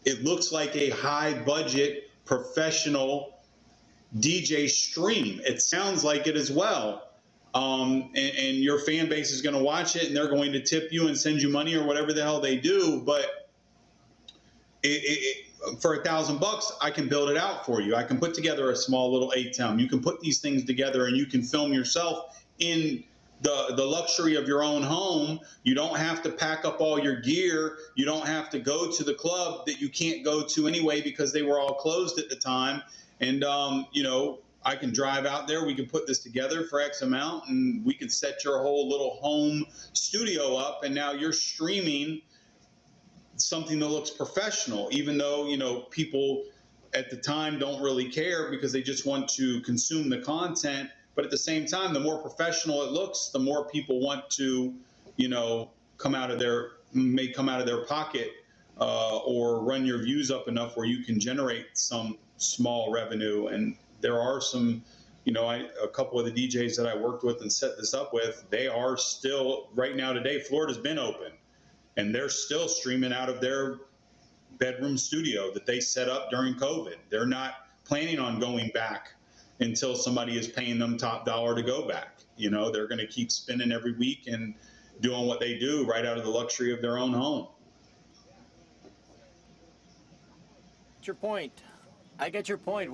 it looks like a high budget professional DJ stream. It sounds like it as well. And your fan base is going to watch it, and they're going to tip you and send you money or whatever the hell they do. But for $1,000, I can build it out for you. I can put together a small little ATEM. You can put these things together, and you can film yourself in the luxury of your own home. You don't have to pack up all your gear. You don't have to go to the club that you can't go to anyway because they were all closed at the time. And, you know, I can drive out there. We can put this together for X amount, and we can set your whole little home studio up. And now you're streaming something that looks professional, even though, you know, people at the time don't really care because they just want to consume the content. But at the same time, the more professional it looks, the more people want to, you know, come out of their pocket or run your views up enough where you can generate some small revenue. And there are some, you know, a couple of the DJs that I worked with and set this up with, they are still, right now today, Florida's been open, and they're still streaming out of their bedroom studio that they set up during COVID. They're not planning on going back until somebody is paying them top dollar to go back. You know, they're going to keep spinning every week and doing what they do right out of the luxury of their own home. What's your point? I get your point.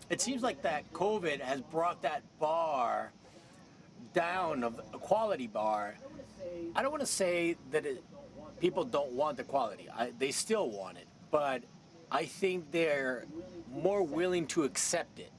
It seems like that COVID has brought that bar down, of a quality bar. I don't want to say that people don't want the quality. They still want it, but I think they're more willing to accept it.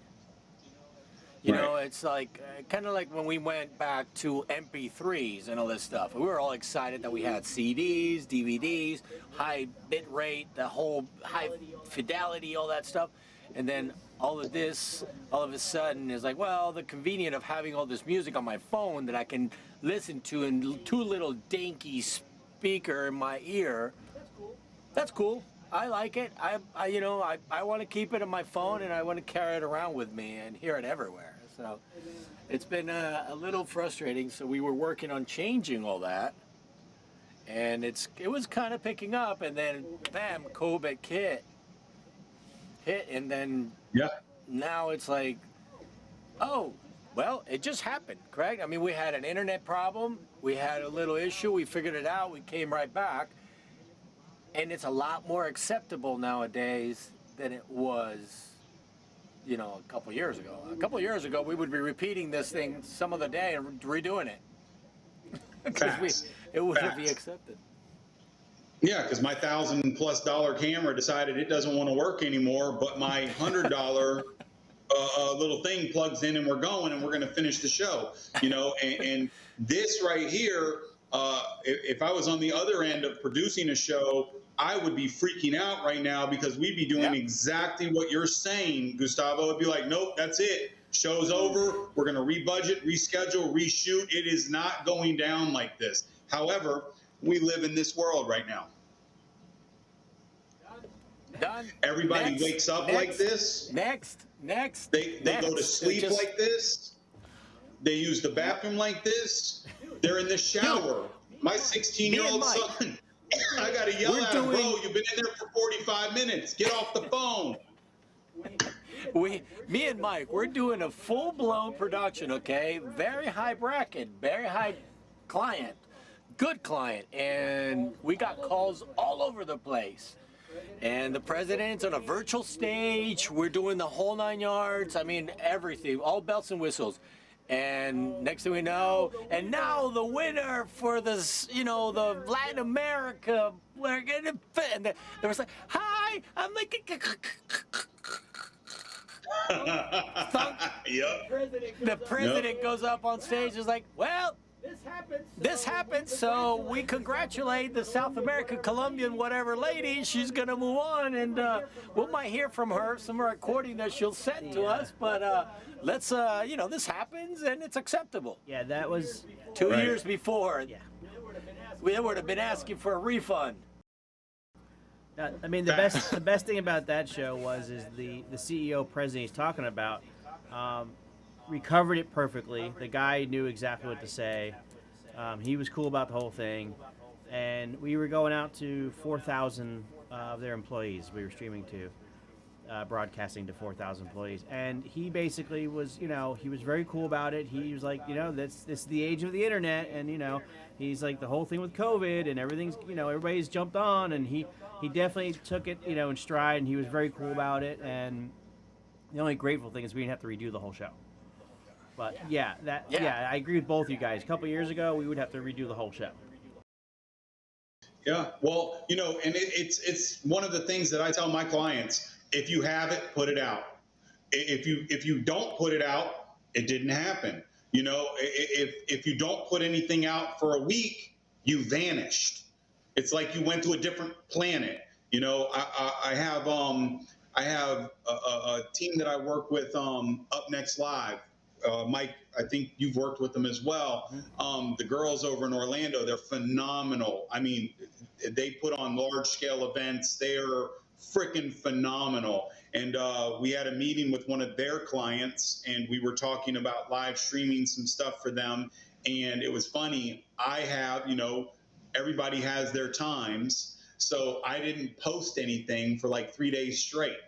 You know, it's like kind of like when we went back to MP3s and all this stuff. We were all excited that we had CDs, DVDs, high bit rate, the whole high fidelity, all that stuff. And then all of this, all of a sudden, is like, well, the convenience of having all this music on my phone that I can listen to in two little dinky speaker in my ear. That's cool. I like it. I want to keep it on my phone, and I want to carry it around with me and hear it everywhere. So it's been a little frustrating. So we were working on changing all that, and it was kind of picking up, and then bam, COVID hit, and then now it's like, oh, well, it just happened, correct? I mean, we had an internet problem, we had a little issue, we figured it out, we came right back. And it's a lot more acceptable nowadays than it was, you know, a couple years ago. A couple years ago, we would be repeating this thing some other day and redoing it. Because it wouldn't be accepted. Yeah, because my $1,000+ camera decided it doesn't want to work anymore, but my $100 little thing plugs in and we're going and we're going to finish the show. You know, and this right here, if I was on the other end of producing a show, I would be freaking out right now because we'd be doing exactly what you're saying, Gustavo. It'd be like, nope, that's it. Show's over. We're going to rebudget, reschedule, reshoot. It is not going down like this. However, we live in this world right now. Done. Everybody wakes up like this. Next. They go to sleep like this. They use the bathroom like this. They're in the shower. My 16-year-old son, I got to yell at him, bro, you've been in there for 45 minutes. Get off the phone. Me and Mike, we're doing a full-blown production, okay? Very high bracket, very high client, good client. And we got calls all over the place. And the president's on a virtual stage. We're doing the whole 9 yards. I mean, everything, all belts and whistles. And next thing we know, and now the winner for this, you know, the Latin America, we're gonna fit. And there was like, hi, I'm like, the president goes up on stage, is like, well, this happened, so we congratulate the South American, Colombian, whatever lady. She's going to move on, and we might hear from her, some recording that she'll send to us, but let's, you know, this happens, and it's acceptable. Yeah, that was 2 years before. Yeah. We would have been asking for a refund. I mean, the best thing about that show is the CEO president he's talking about um, recovered it perfectly. The guy knew exactly what to say. He was cool about the whole thing, and we were going out to 4,000 of their employees. We were streaming to. Broadcasting to 4,000 employees, and he basically was, he was very cool about it. He was like, this is the age of the internet, and he's like the whole thing with COVID and everything's, everybody's jumped on, and he definitely took it, in stride, and he was very cool about it. And the only grateful thing is we didn't have to redo the whole show. But yeah, I agree with both you guys. A couple years ago, we would have to redo the whole show. Yeah, well, and it's one of the things that I tell my clients. If you have it, put it out. If you don't put it out, it didn't happen. If you don't put anything out for a week, you vanished. It's like you went to a different planet. I have a team that I work with Up Next Live. Mike, I think you've worked with them as well. The girls over in Orlando, they're phenomenal. I mean, they put on large scale events. They're freaking phenomenal. And we had a meeting with one of their clients, and we were talking about live streaming some stuff for them. And it was funny. I have, everybody has their times. So I didn't post anything for like 3 days straight.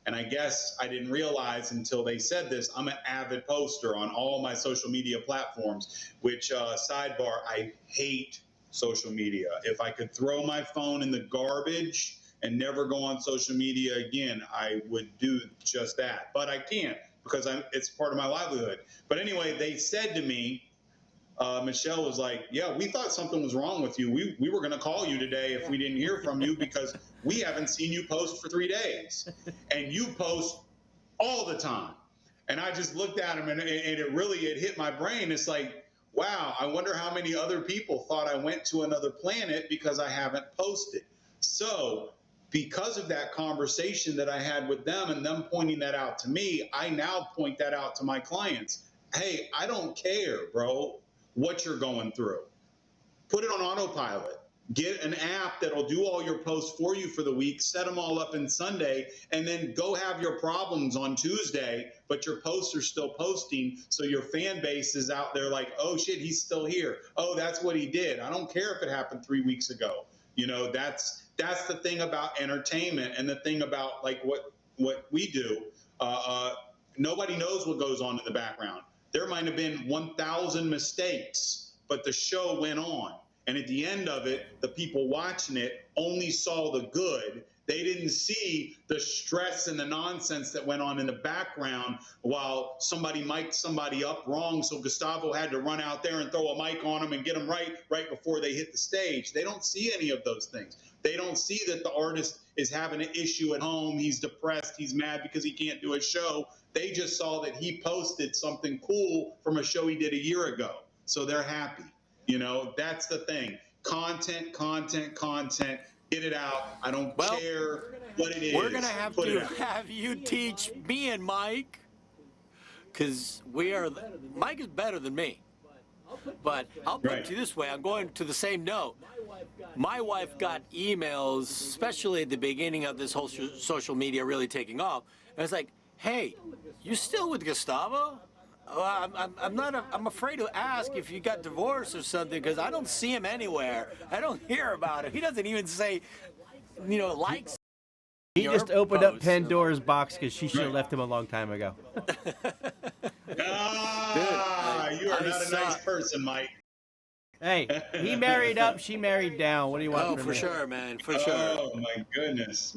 And I guess I didn't realize until they said this, I'm an avid poster on all my social media platforms, which sidebar, I hate social media. If I could throw my phone in the garbage and never go on social media again, I would do just that. But I can't because it's part of my livelihood. But anyway, they said to me, Michelle was like, yeah, we thought something was wrong with you. We were going to call you today if we didn't hear from you because we haven't seen you post for 3 days. And you post all the time. And I just looked at him and it hit my brain. It's like, wow, I wonder how many other people thought I went to another planet because I haven't posted. So because of that conversation that I had with them and them pointing that out to me, I now point that out to my clients. Hey, I don't care, bro, what you're going through. Put it on autopilot. Get an app that'll do all your posts for you for the week, set them all up in Sunday, and then go have your problems on Tuesday, but your posts are still posting, so your fan base is out there like, oh shit, he's still here. Oh, that's what he did. I don't care if it happened 3 weeks ago. That's the thing about entertainment and the thing about like what we do. Nobody knows what goes on in the background. There might have been 1,000 mistakes, but the show went on. And at the end of it, the people watching it only saw the good. They didn't see the stress and the nonsense that went on in the background while somebody mic'd somebody up wrong. So Gustavo had to run out there and throw a mic on them and get them right before they hit the stage. They don't see any of those things. They don't see that the artist is having an issue at home. He's depressed. He's mad because he can't do a show. They just saw that he posted something cool from a show he did a year ago. So they're happy. That's the thing. Content. Get it out. I don't care what it is. We're going to have to have you teach me and Mike, because Mike is better than me. But I'll put it to you this way. I'm going to the same note. My wife got emails, especially at the beginning of this whole social media really taking off. And it's like, hey, you still with Gustavo? I'm afraid to ask if you got divorced or something because I don't see him anywhere. I don't hear about him. He doesn't even say, likes. He just opened up Pandora's box because she should have left him a long time ago. You are not a nice person, Mike. Hey, he married up, she married down. What do you want? Oh, for sure, man, for sure. Oh my goodness.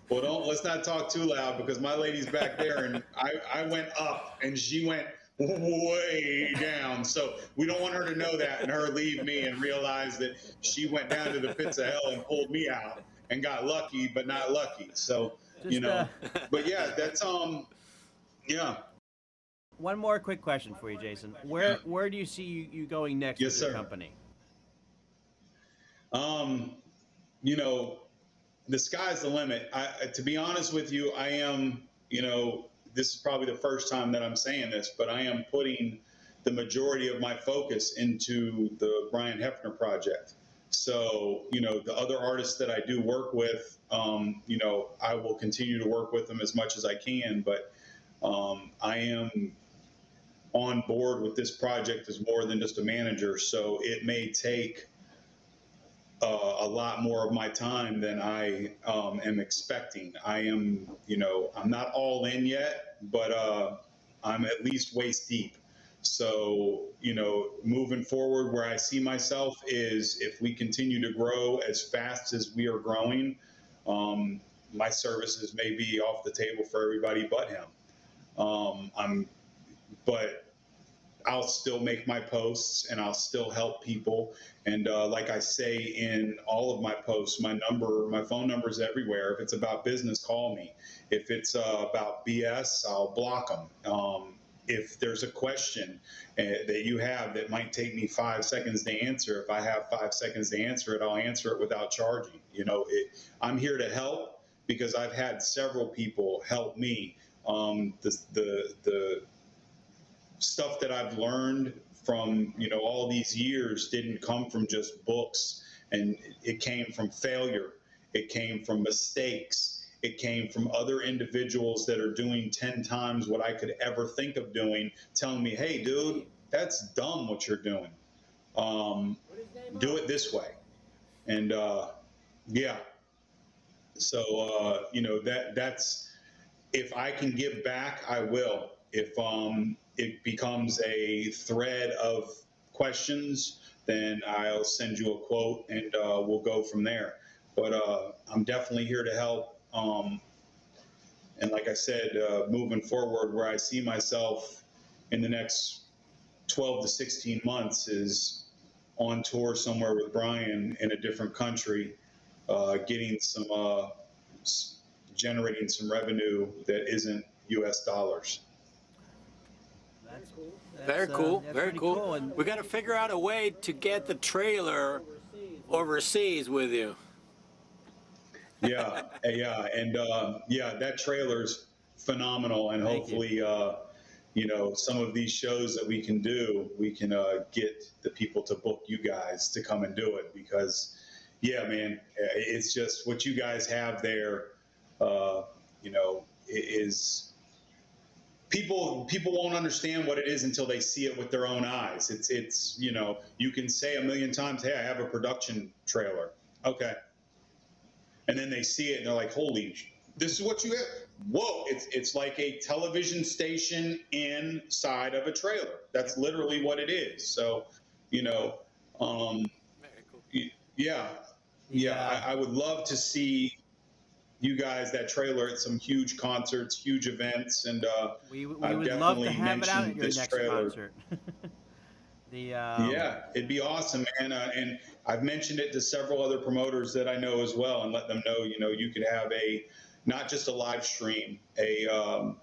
Well, let's not talk too loud because my lady's back there, and I went up and she went way down. So we don't want her to know that and her leave me and realize that she went down to the pits of hell and pulled me out and got lucky, but not lucky. So but yeah, that's yeah. One more quick question for you, Jason. Where do you see you going next with your company? The sky's the limit. To be honest with you, I am, this is probably the first time that I'm saying this, but I am putting the majority of my focus into the Brian Hefner project. So, the other artists that I do work with, I will continue to work with them as much as I can, but I am on board with this project as more than just a manager. So it may take a lot more of my time than I am expecting. I'm not all in yet, but I'm at least waist deep. So, moving forward, where I see myself is if we continue to grow as fast as we are growing, my services may be off the table for everybody but him. But I'll still make my posts and I'll still help people. And like I say in all of my posts, my phone number is everywhere. If it's about business, call me. If it's about BS, I'll block them. If there's a question that you have that might take me 5 seconds to answer, if I have 5 seconds to answer it, I'll answer it without charging. I'm here to help because I've had several people help me. The stuff that I've learned from all these years didn't come from just books, and it came from failure, it came from mistakes, it came from other individuals that are doing 10 times what I could ever think of doing, telling me, hey dude, that's dumb what you're doing, do it this way. And yeah, so that's, if I can give back, I will. If it becomes a thread of questions, then I'll send you a quote and we'll go from there. But I'm definitely here to help. And like I said, moving forward, where I see myself in the next 12 to 16 months is on tour somewhere with Brian in a different country, getting some, generating some revenue that isn't US dollars. That's cool. Very cool. That's Very pretty cool. And We got to figure out a way to get the trailer overseas with you. Yeah, yeah, and that trailer's phenomenal, and Thank hopefully, some of these shows that we can do, we can get the people to book you guys to come and do it, because, yeah, man, it's just what you guys have there, is people won't understand what it is until they see it with their own eyes. It's you can say a million times, hey, I have a production trailer, okay. And then they see it and they're like, holy, this is what you have? Whoa, it's like a television station inside of a trailer. That's literally what it is. So, yeah, I would love to see you guys, that trailer, at some huge concerts, huge events, and we I've would love to definitely have it out at mentioned your this next trailer. concert. Yeah, it'd be awesome, man. And I've mentioned it to several other promoters that I know as well, and let them know, you could have not just a live stream, a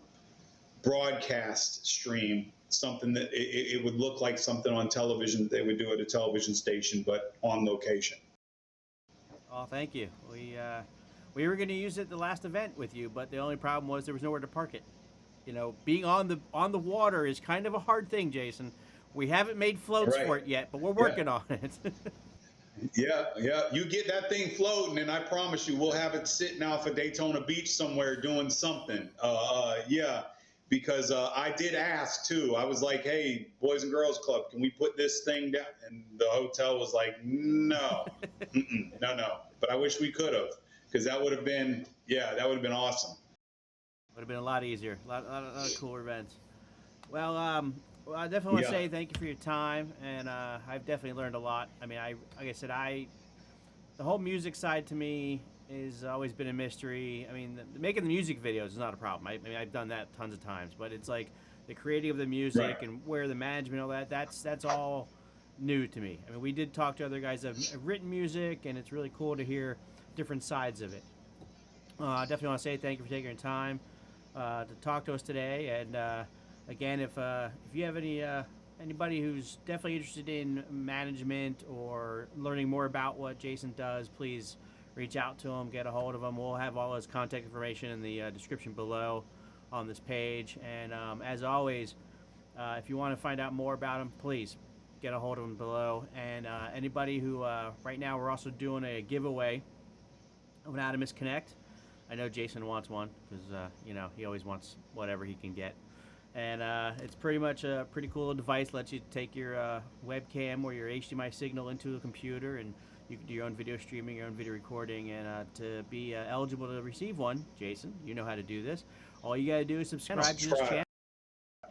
broadcast stream, something that it would look like something on television that they would do at a television station, but on location. Oh, thank you. We were going to use it at the last event with you, but the only problem was there was nowhere to park it. Being on the water is kind of a hard thing, Jason. We haven't made floats for it yet, but we're working on it. Yeah. You get that thing floating, and I promise you, we'll have it sitting off of Daytona Beach somewhere doing something. Yeah, because I did ask too. I was like, "Hey, Boys and Girls Club, can we put this thing down?" And the hotel was like, "No, no." But I wish we could have, because that would have been awesome. Would have been a lot easier, a lot of cooler events. Well, I definitely want to say thank you for your time, and I've definitely learned a lot. I mean, like I said, the whole music side to me has always been a mystery. I mean, making the music videos is not a problem. I mean, I've done that tons of times, but it's like the creating of the music and where the management, all that's all new to me. I mean, we did talk to other guys that have written music, and it's really cool to hear different sides of it. I definitely want to say thank you for taking your time to talk to us today, and again, if you have anybody who's definitely interested in management or learning more about what Jason does, please reach out to him, get a hold of him. We'll have all his contact information in the description below on this page. And as always, if you want to find out more about him, please get a hold of him below. And anybody who, right now we're also doing a giveaway of an Adamus Connect. I know Jason wants one because, he always wants whatever he can get. And it's pretty much a pretty cool device. Lets you take your webcam or your HDMI signal into a computer, and you can do your own video streaming, your own video recording. And to be eligible to receive one, Jason, you know how to do this. All you got to do is subscribe to this channel.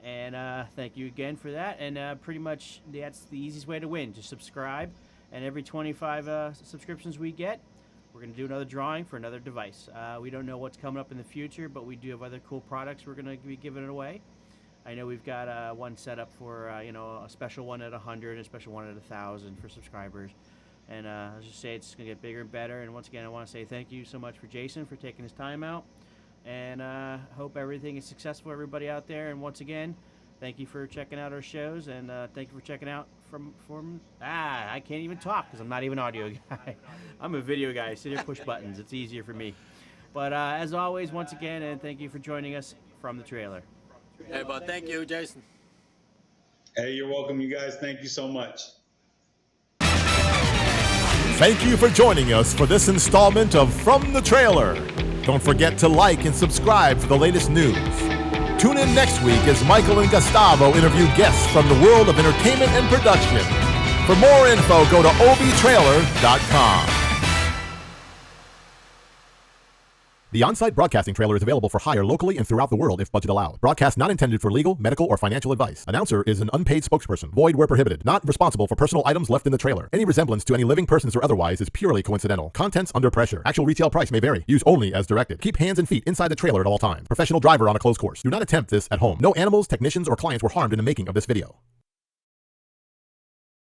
And thank you again for that. And pretty much that's the easiest way to win. Just subscribe. And every 25 subscriptions we get, we're going to do another drawing for another device. We don't know what's coming up in the future, but we do have other cool products we're going to be giving it away. I know we've got one set up for, a special one at 100 and a special one at 1,000 for subscribers. And I'll just say it's going to get bigger and better. And once again, I want to say thank you so much for Jason for taking his time out. And hope everything is successful, everybody out there. And once again, thank you for checking out our shows. And thank you for checking out I can't even talk because I'm not even an audio guy. I'm a video guy. I sit here, push buttons. It's easier for me. But as always, once again, and thank you for joining us from the trailer. Hey, bud, thank you, Jason. Hey, you're welcome, you guys. Thank you so much. Thank you for joining us for this installment of From the Trailer. Don't forget to like and subscribe for the latest news. Tune in next week as Michael and Gustavo interview guests from the world of entertainment and production. For more info, go to obtrailer.com. The on-site broadcasting trailer is available for hire locally and throughout the world if budget allows. Broadcast not intended for legal, medical, or financial advice. Announcer is an unpaid spokesperson. Void where prohibited. Not responsible for personal items left in the trailer. Any resemblance to any living persons or otherwise is purely coincidental. Contents under pressure. Actual retail price may vary. Use only as directed. Keep hands and feet inside the trailer at all times. Professional driver on a closed course. Do not attempt this at home. No animals, technicians, or clients were harmed in the making of this video.